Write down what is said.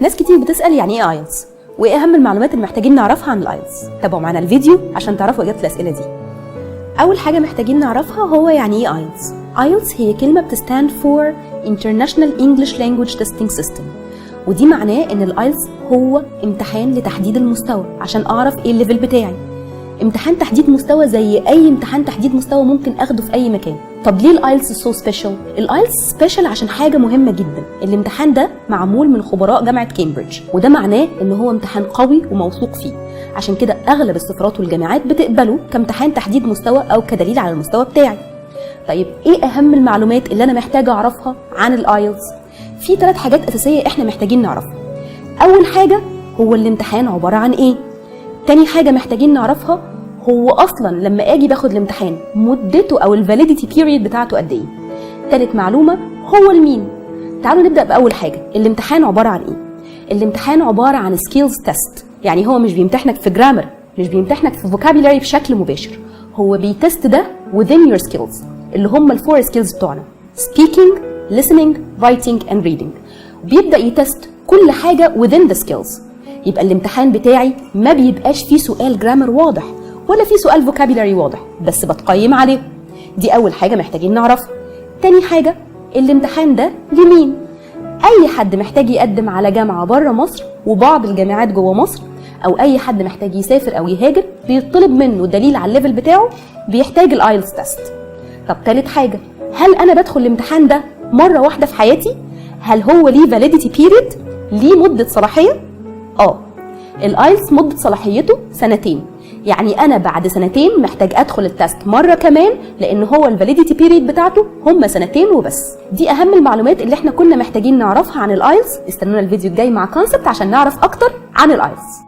ناس كتير بتسأل يعني ايه ايلتس وايه اهم المعلومات اللي محتاجين نعرفها عن الايلتس. تابعوا معانا الفيديو عشان تعرفوا اجابة الاسئلة دي. اول حاجة محتاجين نعرفها هو يعني ايه ايلتس. ايلتس هي كلمة بتستاند for International English Language Testing System، ودي معناه ان الايلتس هو امتحان لتحديد المستوى عشان اعرف ايه الليفل بتاعي. امتحان تحديد مستوى زي اي امتحان تحديد مستوى ممكن اخده في اي مكان. طب ليه الايلتس سو سبيشال؟ الايلتس سبيشال عشان حاجه مهمه جدا. الامتحان ده معمول من خبراء جامعه كامبريدج، وده معناه ان هو امتحان قوي وموثوق فيه. عشان كده اغلب السفارات والجامعات بتقبله كامتحان تحديد مستوى او كدليل على المستوى بتاعي. طيب ايه اهم المعلومات اللي انا محتاجه اعرفها عن الايلتس؟ في 3 حاجات اساسيه احنا محتاجين نعرفها. اول حاجه هو الامتحان عباره عن ايه. تاني حاجه محتاجين نعرفها هو اصلا لما اجي باخد الامتحان مدته او الفاليديتي بيريد بتاعته قد ايه. تالت معلومه هو المين. تعالوا نبدا باول حاجه. الامتحان عباره عن ايه؟ الامتحان عباره عن سكيلز تيست، يعني هو مش بيمتحنك في جرامر، مش بيمتحنك في فوكابيلاري بشكل مباشر، هو بيتست ده within your skills اللي هم الفور سكيلز بتوعنا: speaking, listening, writing and reading. بيبدا يتست كل حاجه within the skills. يبقى الامتحان بتاعي ما بيبقاش فيه سؤال جرامر واضح ولا فيه سؤال فوكابيلاري واضح، بس بتقيم عليه. دي اول حاجه محتاجين نعرفها. تاني حاجه الامتحان ده لمين؟ اي حد محتاج يقدم على جامعه بره مصر وبعض الجامعات جوه مصر، او اي حد محتاج يسافر او يهاجر بيطلب منه دليل على الليفل بتاعه، بيحتاج الايلتس تيست. طب تالت حاجه، هل انا بدخل الامتحان ده مره واحده في حياتي؟ هل هو ليه فاليديتي بيريد؟ ليه مده صلاحيه؟ الايلتس مده صلاحيته 2 سنين، يعني انا بعد 2 سنين محتاج ادخل التست مره كمان، لان هو الفاليديتي بيريد بتاعته هم 2 سنين وبس. دي اهم المعلومات اللي احنا كنا محتاجين نعرفها عن الايلتس. استنونا الفيديو الجاي مع كونسبت عشان نعرف اكتر عن الايلتس.